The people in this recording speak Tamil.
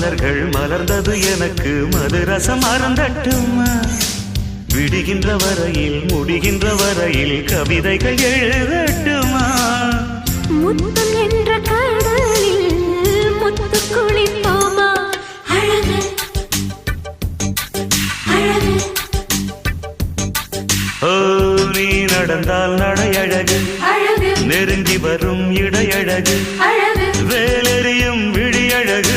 மலர்கள் மலர்ந்தது எனக்கு மதுரசம் அருந்தட்டுமா விடுகின்ற வரையில் முடிகின்ற வரையில் கவிதைகள் எழுதட்டுமா முத்தம் என்ற கடலில் முத்து குளிப்போமா அழகு அழகு ஓ நீ நடந்தால் நடையழகு அழகு நெருங்கி வரும் இடையழகு அழகு வேலெறியும் விழியழகு